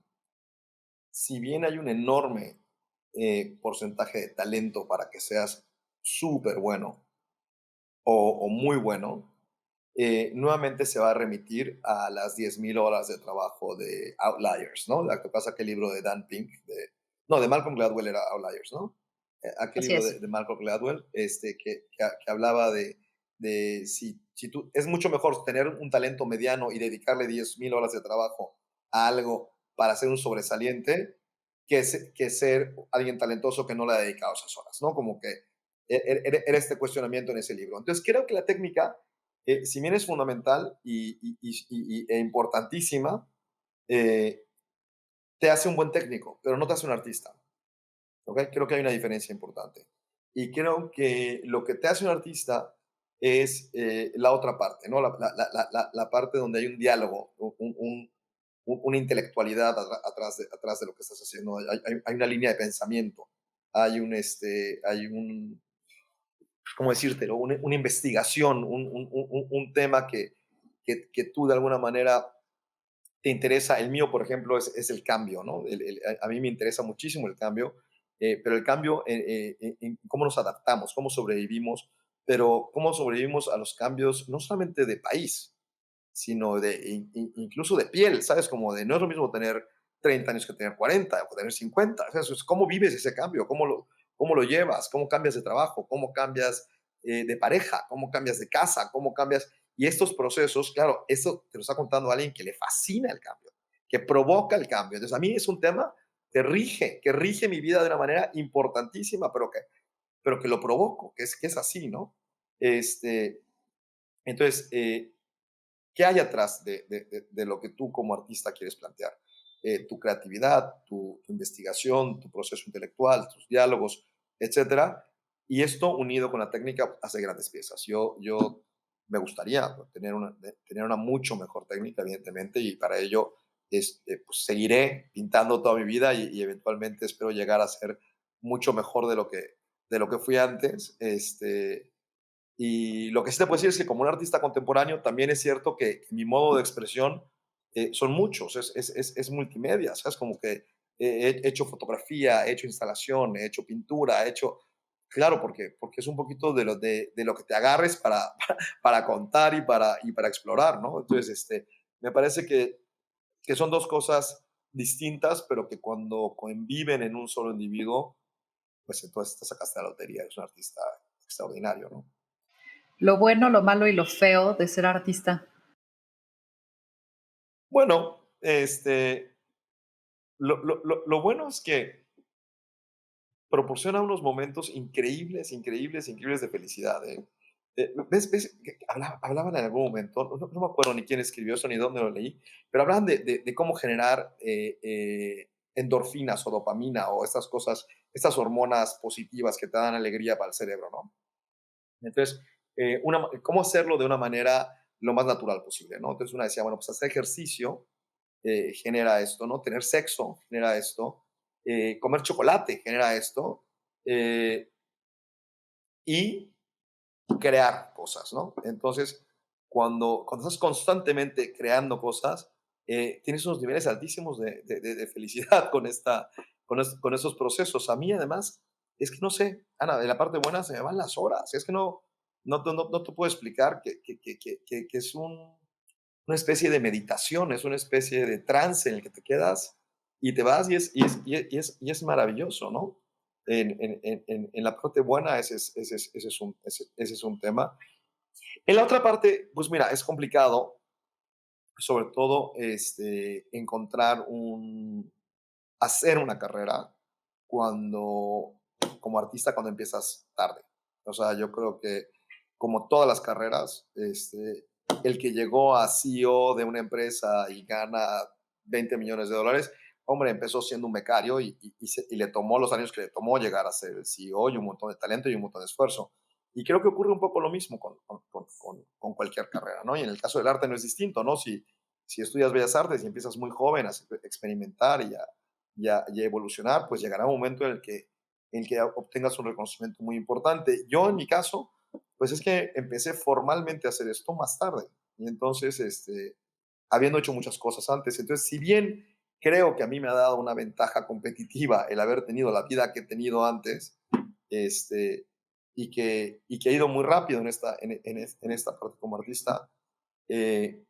si bien hay un enorme porcentaje de talento para que seas súper bueno o muy bueno, nuevamente se va a remitir a las 10,000 horas de trabajo de Outliers, ¿no? Lo que pasa que el libro de Dan Pink, no, de Malcolm Gladwell era Outliers, ¿no? Aquel Así libro es. de Malcolm Gladwell, que hablaba si tú, es mucho mejor tener un talento mediano y dedicarle 10,000 horas de trabajo a algo para ser un sobresaliente que ser alguien talentoso que no le ha dedicado esas horas, ¿no? Como que era este cuestionamiento en ese libro. Entonces, creo que la técnica, si bien es fundamental e importantísima, eh, te hace un buen técnico, pero no te hace un artista. ¿Ok? Creo que hay una diferencia importante. Y creo que lo que te hace un artista es la otra parte, ¿no? La parte donde hay un diálogo, una intelectualidad atrás de lo que estás haciendo. Hay una línea de pensamiento, hay un, ¿cómo decírtelo? Una investigación, un tema que tú de alguna manera te interesa. El mío, por ejemplo, es el cambio, ¿no? A mí me interesa muchísimo el cambio, pero el cambio en cómo nos adaptamos, cómo sobrevivimos, pero cómo sobrevivimos a los cambios no solamente de país, sino incluso de piel, ¿sabes? Como de no es lo mismo tener 30 años que tener 40 o tener 50. O sea, eso es cómo vives ese cambio, cómo lo llevas, cómo cambias de trabajo, cómo cambias de pareja, cómo cambias de casa, cómo cambias. Y estos procesos, claro, esto te lo está contando alguien que le fascina el cambio, que provoca el cambio. Entonces, a mí es un tema que rige mi vida de una manera importantísima, pero que lo provoco, que es así, ¿no? Este, entonces, ¿qué hay atrás de lo que tú como artista quieres plantear? Tu creatividad, tu investigación, tu proceso intelectual, tus diálogos, etcétera. Y esto unido con la técnica hace grandes piezas. Yo me gustaría tener una mucho mejor técnica, evidentemente, y para ello pues, seguiré pintando toda mi vida y eventualmente espero llegar a ser mucho mejor de lo que fui antes. Y lo que sí te puedo decir es que como un artista contemporáneo, también es cierto que mi modo de expresión son muchos, es multimedia, ¿sabes? Como que he hecho fotografía, he hecho instalación, he hecho pintura, he hecho, claro, porque es un poquito de lo que te agarres para contar y para explorar, ¿no? Entonces, me parece que son dos cosas distintas, pero que cuando conviven en un solo individuo, pues entonces te sacaste la lotería, es un artista extraordinario, ¿no? Lo bueno, lo malo y lo feo de ser artista. Bueno, lo bueno es que proporciona unos momentos increíbles, increíbles, increíbles de felicidad, ¿eh? ¿Ves? Que hablaban en algún momento, no me acuerdo ni quién escribió eso ni dónde lo leí, pero hablaban de cómo generar endorfinas o dopamina o estas cosas, estas hormonas positivas que te dan alegría para el cerebro, ¿no? Entonces, cómo hacerlo de una manera lo más natural posible, ¿no? Entonces una decía, bueno, pues hacer ejercicio genera esto, ¿no? Tener sexo genera esto, comer chocolate genera esto, eh, y crear cosas, ¿no? Entonces, cuando estás constantemente creando cosas, tienes unos niveles altísimos de felicidad con esos procesos. A mí, además, es que no sé, Ana, de la parte buena se me van las horas. Es que no te puedo explicar que es una especie de meditación, es una especie de trance en el que te quedas y te vas y es maravilloso, ¿no? En la parte buena ese es un tema. En la otra parte, pues mira, es complicado, sobre todo encontrar hacer una carrera cuando, como artista, cuando empiezas tarde. O sea, yo creo que como todas las carreras, el que llegó a CEO de una empresa y gana 20 millones de dólares, hombre, empezó siendo un becario y le tomó los años que le tomó llegar a ser el CEO y un montón de talento y un montón de esfuerzo. Y creo que ocurre un poco lo mismo con cualquier carrera, ¿no? Y en el caso del arte no es distinto, ¿no? Si estudias Bellas Artes y empiezas muy joven a experimentar y a evolucionar, pues llegará un momento en el que obtengas un reconocimiento muy importante. Yo, en mi caso, pues es que empecé formalmente a hacer esto más tarde. Y entonces, habiendo hecho muchas cosas antes. Entonces, si bien creo que a mí me ha dado una ventaja competitiva el haber tenido la vida que he tenido antes, este, y que ha ido muy rápido en esta parte como artista, eh,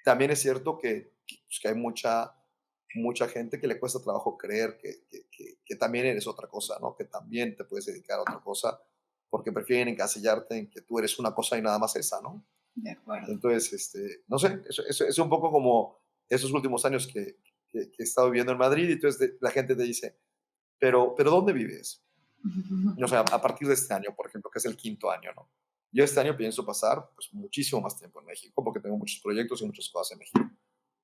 también es cierto pues, que hay mucha gente que le cuesta trabajo creer que también eres otra cosa, ¿no? Que también te puedes dedicar a otra cosa, porque prefieren encasillarte en que tú eres una cosa y nada más esa, ¿no? De acuerdo. Entonces, no sé, eso es un poco como esos últimos años que he estado viviendo en Madrid, y entonces la gente te dice, pero ¿dónde vives? O sea, a partir de este año, por ejemplo, que es el quinto año, ¿no? Yo este año pienso pasar pues, muchísimo más tiempo en México porque tengo muchos proyectos y muchas cosas en México.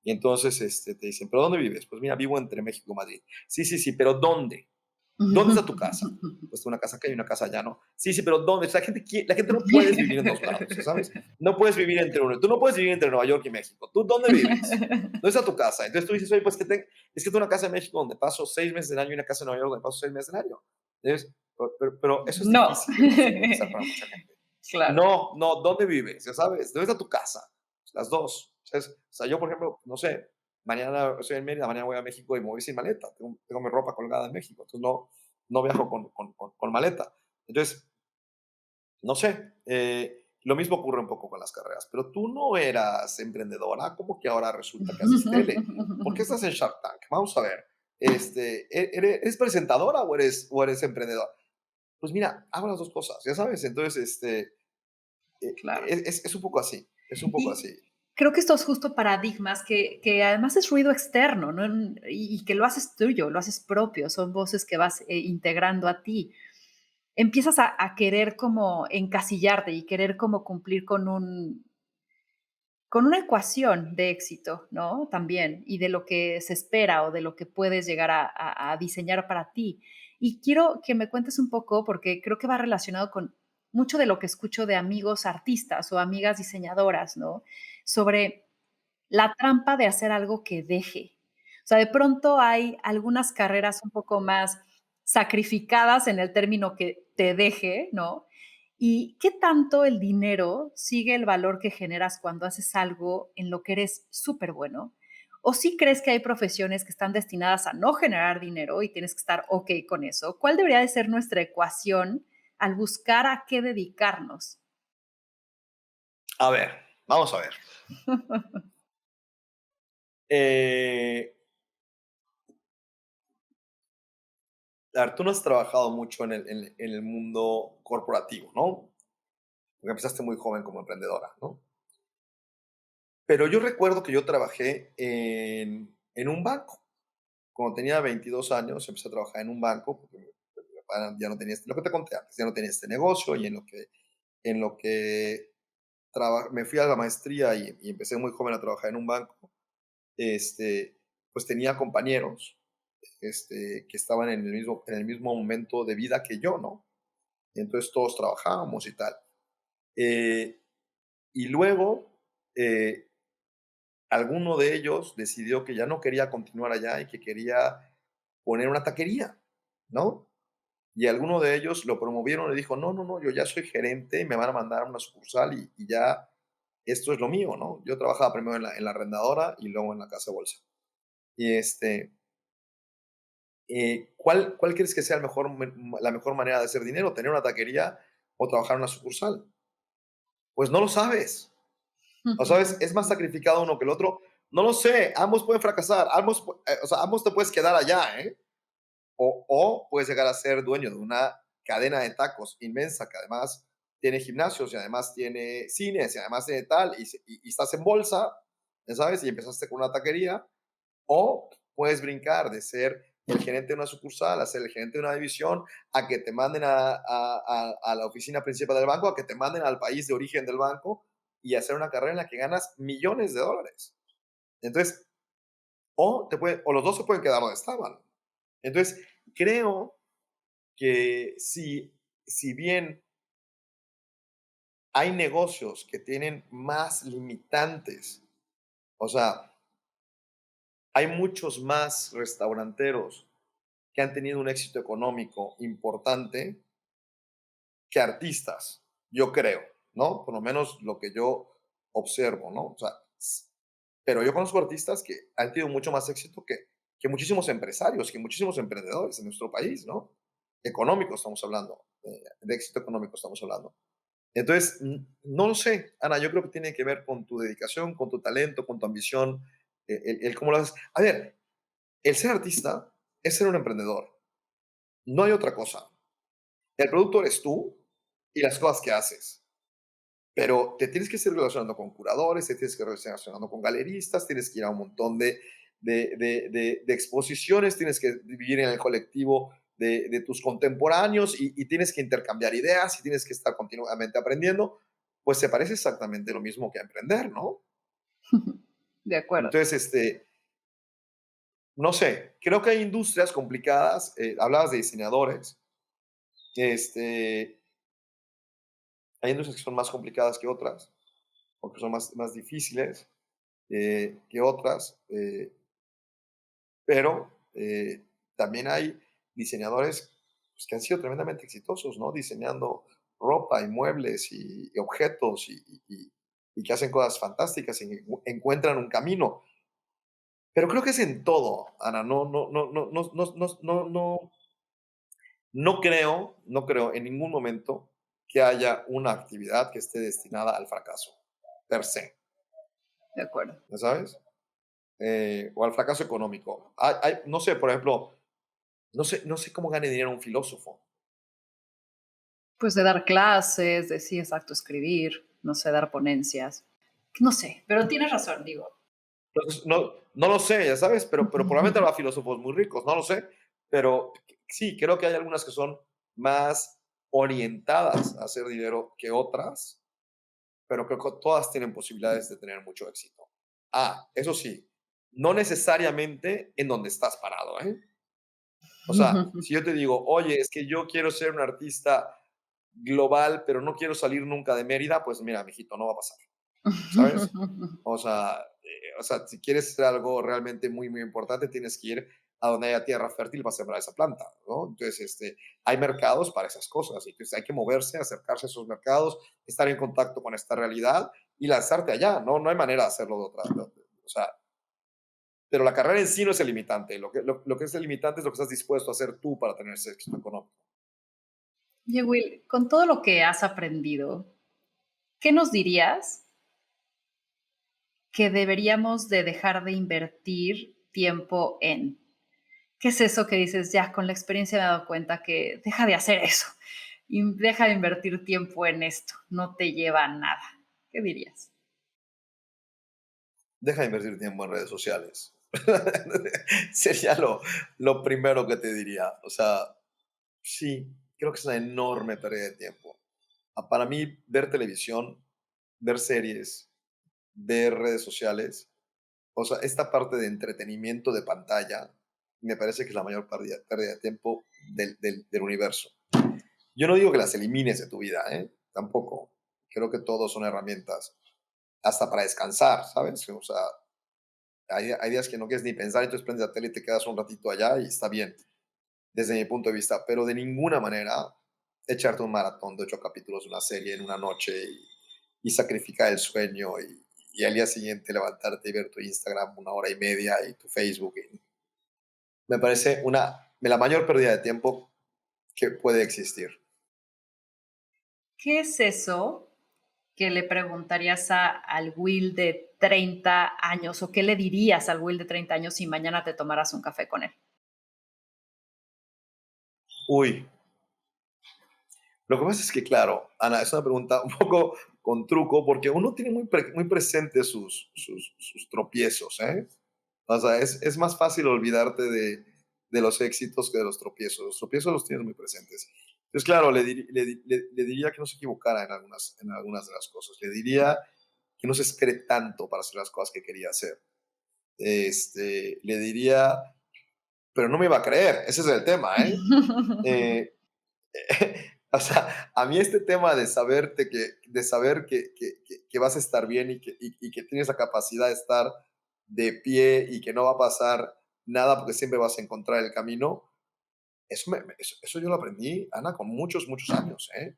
Y entonces te dicen, ¿pero dónde vives? Pues mira, vivo entre México y Madrid. Sí, sí, sí, pero ¿dónde? ¿Dónde está tu casa? Pues una casa acá y una casa allá, ¿no? Sí, sí, pero ¿dónde? O sea, la gente no puedes vivir en dos lados, ¿sabes? No puedes vivir entre uno. Tú no puedes vivir entre Nueva York y México. ¿Tú dónde vives? ¿Dónde está tu casa? Entonces tú dices, oye, pues es que tengo una casa en México donde paso 6 meses del año y una casa en Nueva York donde paso 6 meses del año. Entonces, pero eso es No. difícil de conceptualizar para mucha gente. Claro. No, no, ¿dónde vives? Ya sabes, ¿dónde está tu casa? Las dos. ¿Sabes? O sea, yo, por ejemplo, no sé, mañana estoy en Mérida, mañana voy a México y me voy sin maleta. Tengo mi ropa colgada en México, entonces no viajo con maleta. Entonces, no sé, lo mismo ocurre un poco con las carreras, pero tú no eras emprendedora, ¿cómo que ahora resulta que haces tele? ¿Por qué estás en Shark Tank? Vamos a ver, ¿eres presentadora o eres emprendedora? Pues mira, hago las dos cosas, ya sabes, entonces, Claro. es un poco así, es un poco Y así. creo que estos justo paradigmas que además es ruido externo, ¿no? Y que lo haces tuyo, lo haces propio, son voces que vas integrando a ti. Empiezas a querer como encasillarte y querer como cumplir con una ecuación de éxito, ¿no? También, y de lo que se espera o de lo que puedes llegar a diseñar para ti. Y quiero que me cuentes un poco, porque creo que va relacionado con mucho de lo que escucho de amigos artistas o amigas diseñadoras, ¿no? Sobre la trampa de hacer algo que deje. O sea, de pronto hay algunas carreras un poco más sacrificadas en el término que te deje, ¿no? ¿Y qué tanto el dinero sigue el valor que generas cuando haces algo en lo que eres súper bueno? ¿O sí crees que hay profesiones que están destinadas a no generar dinero y tienes que estar ok con eso? ¿Cuál debería de ser nuestra ecuación al buscar a qué dedicarnos? A ver, vamos a ver. Eh, a ver, tú no has trabajado mucho en el mundo corporativo, ¿no? Porque empezaste muy joven como emprendedora, ¿no? Pero yo recuerdo que yo trabajé en un banco. Cuando tenía 22 años, empecé a trabajar en un banco, porque mi papá ya no tenía lo que te conté antes, ya no tenía este negocio, y en lo que me fui a la maestría y empecé muy joven a trabajar en un banco, pues tenía compañeros que estaban en el mismo momento de vida que yo, ¿no? Y entonces todos trabajábamos y tal. Eh, y luego, eh, alguno de ellos decidió que ya no quería continuar allá y que quería poner una taquería, ¿no? Y alguno de ellos lo promovieron y dijo, no, no, no, yo ya soy gerente, me van a mandar a una sucursal y ya esto es lo mío, ¿no? Yo trabajaba primero en la arrendadora y luego en la casa de bolsa. Y ¿cuál crees que sea la mejor manera de hacer dinero? ¿Tener una taquería o trabajar en una sucursal? Pues no lo sabes. O sabes, es más sacrificado uno que el otro. No lo sé, ambos pueden fracasar, o sea, ambos te puedes quedar allá, ¿eh? O puedes llegar a ser dueño de una cadena de tacos inmensa que además tiene gimnasios y además tiene cines y además tiene tal y estás en bolsa, ya sabes, y empezaste con una taquería. O puedes brincar de ser el gerente de una sucursal a ser el gerente de una división, a que te manden a la oficina principal del banco, a que te manden al país de origen del banco y hacer una carrera en la que ganas millones de dólares. Entonces, o los dos se pueden quedar donde estaban. Entonces, creo que si bien hay negocios que tienen más limitantes, o sea, hay muchos más restauranteros que han tenido un éxito económico importante que artistas, yo creo, ¿no? Por lo menos lo que yo observo, ¿no? O sea, pero yo conozco artistas que han tenido mucho más éxito que muchísimos empresarios, que muchísimos emprendedores en nuestro país, ¿no? Económico estamos hablando, de éxito económico estamos hablando. Entonces, no lo sé, Ana, yo creo que tiene que ver con tu dedicación, con tu talento, con tu ambición, el cómo lo haces. A ver, el ser artista es ser un emprendedor, no hay otra cosa. El producto eres tú y las cosas que haces. pero te tienes que ir relacionando con curadores, te tienes que ir relacionando con galeristas, tienes que ir a un montón de exposiciones, tienes que vivir en el colectivo de tus contemporáneos y tienes que intercambiar ideas y tienes que estar continuamente aprendiendo, pues se parece exactamente lo mismo que a emprender, ¿no? De acuerdo. Entonces, no sé, creo que hay industrias complicadas, hablabas de diseñadores, este, hay industrias que son más complicadas que otras, o que son más difíciles que otras, pero también hay diseñadores pues, que han sido tremendamente exitosos, ¿no? Diseñando ropa y muebles y objetos y que hacen cosas fantásticas y encuentran un camino. Pero creo que es en todo, Ana. No creo en ningún momento que haya una actividad que esté destinada al fracaso, per se, De acuerdo. ¿ya sabes? O al fracaso económico. No sé, por ejemplo, no sé cómo gane dinero un filósofo. Pues de dar clases, de sí, exacto, escribir, no sé, dar ponencias. No sé, pero tienes razón, digo. Entonces, no lo sé, ya sabes, pero probablemente habrá filósofos muy ricos, no lo sé. Pero sí, creo que hay algunas que son más orientadas a hacer dinero que otras, pero creo que todas tienen posibilidades de tener mucho éxito. Eso sí, no necesariamente en donde estás parado, ¿eh? O sea, si yo te digo, oye, es que yo quiero ser un artista global, pero no quiero salir nunca de Mérida, pues mira, mijito, no va a pasar, ¿sabes? O sea, si quieres hacer algo realmente muy, muy importante, tienes que ir a donde haya tierra fértil para sembrar esa planta, ¿no? Entonces, hay mercados para esas cosas, y entonces hay que moverse, acercarse a esos mercados, estar en contacto con esta realidad y lanzarte allá, ¿no? No hay manera de hacerlo de otra, o sea, pero la carrera en sí no es el limitante, lo que es el limitante es lo que estás dispuesto a hacer tú para tener ese éxito económico. Oye, Will, con todo lo que has aprendido, ¿qué nos dirías que deberíamos de dejar de invertir tiempo en? ¿Qué es eso que dices? Ya, con la experiencia me he dado cuenta que deja de hacer eso y deja de invertir tiempo en esto, no te lleva a nada. ¿Qué dirías? Deja de invertir tiempo en redes sociales. Sería lo primero que te diría. O sea, sí, creo que es una enorme pérdida de tiempo. Para mí, ver televisión, ver series, ver redes sociales, o sea, esta parte de entretenimiento de pantalla, me parece que es la mayor pérdida de tiempo del universo. Yo no digo que las elimines de tu vida, ¿eh? Tampoco. Creo que todos son herramientas, hasta para descansar, ¿sabes? O sea, hay días que no quieres ni pensar, entonces prendes la tele y te quedas un ratito allá y está bien, desde mi punto de vista, pero de ninguna manera echarte un maratón de 8 capítulos de una serie en una noche y sacrificar el sueño y al día siguiente levantarte y ver tu Instagram 1 hora y media y tu Facebook. Me parece la mayor pérdida de tiempo que puede existir. ¿Qué es eso que le preguntarías al Will de 30 años o qué le dirías al Will de 30 años si mañana te tomaras un café con él? Uy, lo que pasa es que, claro, Ana, es una pregunta un poco con truco porque uno tiene muy presente sus tropiezos, ¿eh? O sea, es más fácil olvidarte de los éxitos que de los tropiezos. Los tropiezos los tienes muy presentes. Entonces, claro, le diría que no se equivocara en algunas de las cosas. Le diría que no se espere tanto para hacer las cosas que quería hacer. Le diría, pero no me iba a creer, ese es el tema, ¿eh? Eh, o sea, a mí este tema de saber que vas a estar bien y que tienes la capacidad de estar de pie y que no va a pasar nada porque siempre vas a encontrar el camino, eso yo lo aprendí, Ana, con muchos, muchos años, ¿eh?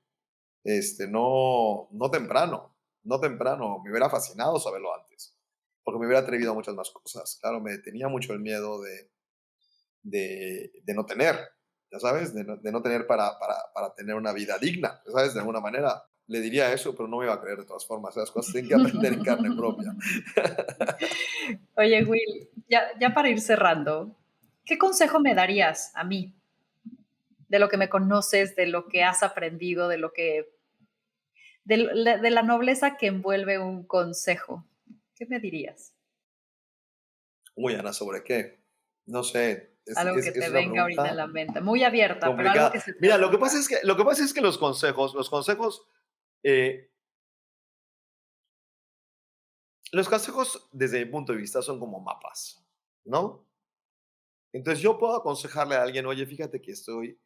No temprano, no temprano, me hubiera fascinado saberlo antes, porque me hubiera atrevido a muchas más cosas. Claro, me detenía mucho el miedo de no tener, ya sabes, de no tener para tener una vida digna, ya sabes, de alguna manera. Le diría eso, pero no me iba a creer de todas formas. Esas cosas tienen que aprender en carne propia. Oye, Will, ya para ir cerrando, ¿qué consejo me darías a mí de lo que me conoces, de lo que has aprendido, de la nobleza que envuelve un consejo. ¿Qué me dirías? Uy, Ana, ¿sobre qué? No sé, Algo que te es una venga ahorita en pregunta la mente, muy abierta, pero algo complicada. que se te Mira, ocurra. lo que pasa es que eh, los consejos desde mi punto de vista son como mapas, ¿no? Entonces yo puedo aconsejarle a alguien, oye, fíjate que estoy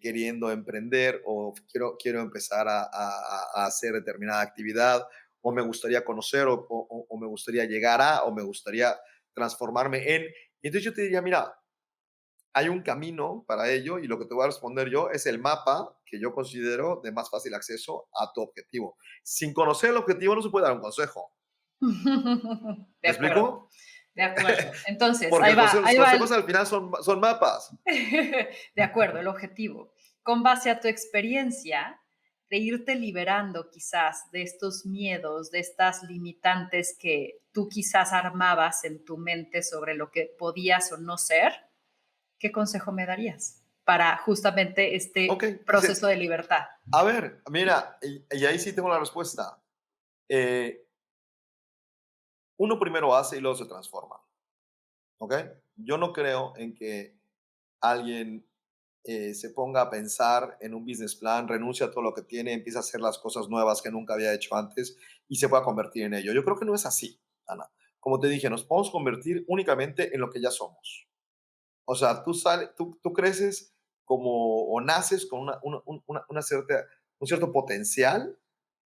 queriendo emprender o quiero empezar a hacer determinada actividad o me gustaría conocer o me gustaría llegar a o me gustaría transformarme en. Y entonces yo te diría, mira, hay un camino para ello y lo que te voy a responder yo es el mapa que yo considero de más fácil acceso a tu objetivo. Sin conocer el objetivo no se puede dar un consejo. De ¿Me acuerdo, explico? de acuerdo. Entonces, Porque los ahí va consejos al final son mapas. de acuerdo, el objetivo. Con base a tu experiencia, de irte liberando quizás de estos miedos, de estas limitantes que tú quizás armabas en tu mente sobre lo que podías o no ser, ¿qué consejo me darías para justamente Ok, este proceso de libertad? a ver, mira, y ahí sí tengo la respuesta. Eh, Uno primero hace y luego se transforma, ¿ok? Yo no creo en que alguien se ponga a pensar en un business plan, renuncia a todo lo que tiene, empieza a hacer las cosas nuevas que nunca había hecho antes y se pueda convertir en ello. Yo creo que no es así, Ana. Como te dije, nos podemos convertir únicamente en lo que ya somos. O sea, tú creces como o naces con un cierto potencial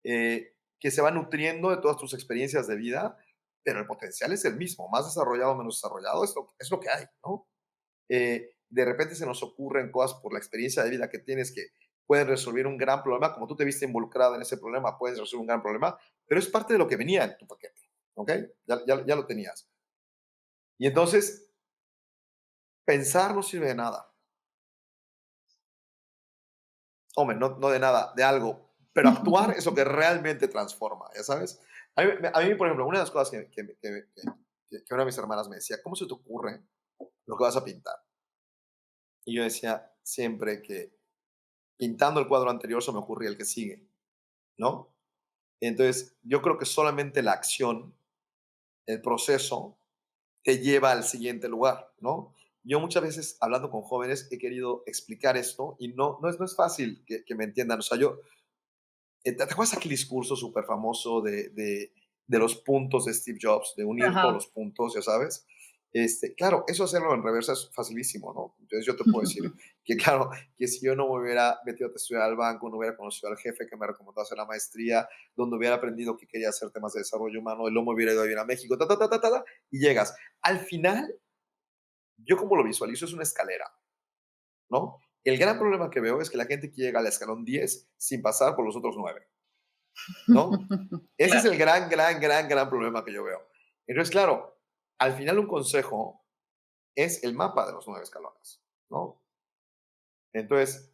que se va nutriendo de todas tus experiencias de vida, pero el potencial es el mismo, más desarrollado o menos desarrollado, es lo que hay, ¿no? De repente se nos ocurren cosas por la experiencia de vida que tienes que pueden resolver un gran problema, como tú te viste involucrada en ese problema, puedes resolver un gran problema, pero es parte de lo que venía en tu paquete, ¿ok? Ya lo tenías. Y entonces, pensar no sirve de nada. Hombre, no de nada, de algo, pero actuar es lo que realmente transforma, ¿ya sabes? A mí, por ejemplo, una de las cosas que una de mis hermanas me decía, ¿cómo se te ocurre lo que vas a pintar? Y yo decía siempre que pintando el cuadro anterior se me ocurría el que sigue, ¿no? Entonces, yo creo que solamente la acción, el proceso, te lleva al siguiente lugar, ¿no? Yo muchas veces, hablando con jóvenes, he querido explicar esto y no es fácil que me entiendan. O sea, ¿te acuerdas aquel discurso súper famoso de los puntos de Steve Jobs, de unir todos Ajá. los puntos, ya sabes? Claro, eso hacerlo en reversa es facilísimo, ¿no? Entonces yo te puedo decir que, claro, que si yo no me hubiera metido a estudiar al banco, no hubiera conocido al jefe que me recomendó hacer la maestría, donde hubiera aprendido que quería hacer temas de desarrollo humano, y luego me hubiera ido a vivir a México, y llegas. Al final, yo como lo visualizo es una escalera, ¿no? El gran problema que veo es que la gente que llega al escalón 10 sin pasar por los otros 9, ¿no? Ese es Claro. el gran problema que yo veo. Entonces, claro, al final un consejo es el mapa de los 9 escalones, ¿no? Entonces,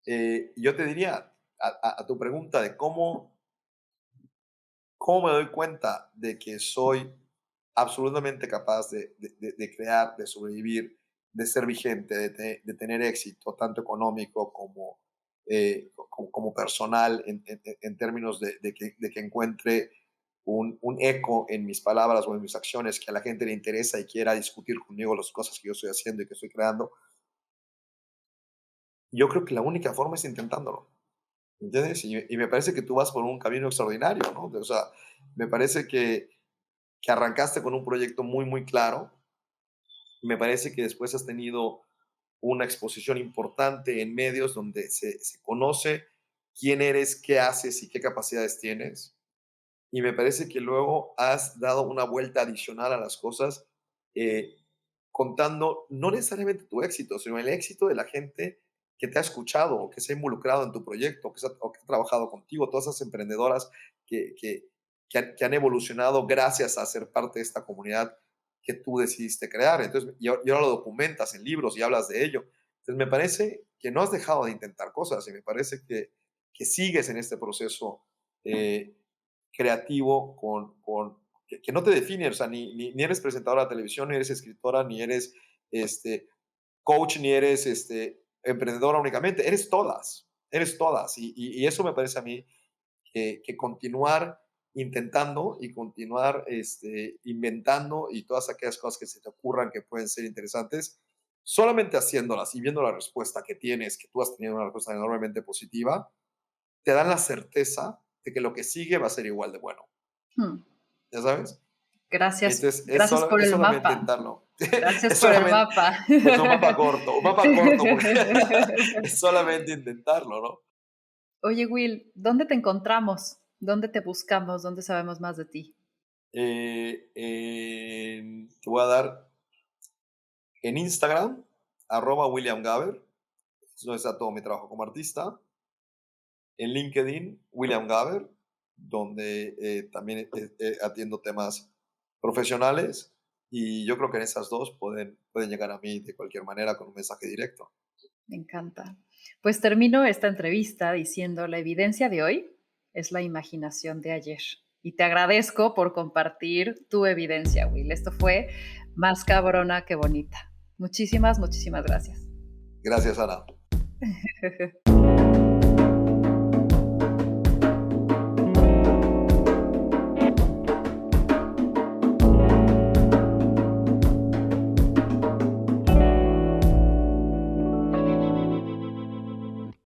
yo te diría a tu pregunta de cómo me doy cuenta de que soy absolutamente capaz de crear, de sobrevivir, de ser vigente, de tener éxito, tanto económico como personal, en términos de que encuentre un eco en mis palabras o en mis acciones, que a la gente le interesa y quiera discutir conmigo las cosas que yo estoy haciendo y que estoy creando. Yo creo que la única forma es intentándolo, ¿entiendes? Y me parece que tú vas por un camino extraordinario, ¿no? O sea, me parece que arrancaste con un proyecto muy, muy claro. Me parece que después has tenido una exposición importante en medios donde se conoce quién eres, qué haces y qué capacidades tienes. Y me parece que luego has dado una vuelta adicional a las cosas, eh, contando no necesariamente tu éxito, sino el éxito de la gente que te ha escuchado o que se ha involucrado en tu proyecto o que ha trabajado contigo, todas esas emprendedoras que, que, que han evolucionado gracias a ser parte de esta comunidad que tú decidiste crear. Entonces, y ahora lo documentas en libros y hablas de ello. Entonces, me parece que no has dejado de intentar cosas y me parece que sigues en este proceso eh, creativo que no te define, o sea, ni eres presentadora de televisión, ni eres escritora, ni eres este, coach, ni eres emprendedora únicamente, eres todas. eres todas. Y eso me parece a mí que continuar intentando y continuar inventando y todas aquellas cosas que se te ocurran que pueden ser interesantes, solamente haciéndolas y viendo la respuesta que tienes, que tú has tenido una respuesta enormemente positiva, te dan la certeza de que lo que sigue va a ser igual de bueno, Hmm. ¿ya sabes? Gracias, Entonces, gracias por es el solamente mapa. intentarlo. Gracias Es por el solamente, mapa. pues un mapa corto, porque es solamente intentarlo, ¿no? Oye, Will, ¿dónde te encontramos? ¿Dónde te buscamos? ¿Dónde sabemos más de ti? Te voy a dar en Instagram, @William Gaber, es donde está todo mi trabajo como artista. En LinkedIn, William Gaber, donde también atiendo temas profesionales. Y yo creo que en esas dos pueden llegar a mí de cualquier manera con un mensaje directo. Me encanta. Pues termino esta entrevista diciendo, la evidencia de hoy es la imaginación de ayer. Y te agradezco por compartir tu evidencia, Will. Esto fue más cabrona que bonita. Muchísimas, muchísimas gracias. Gracias, Ana.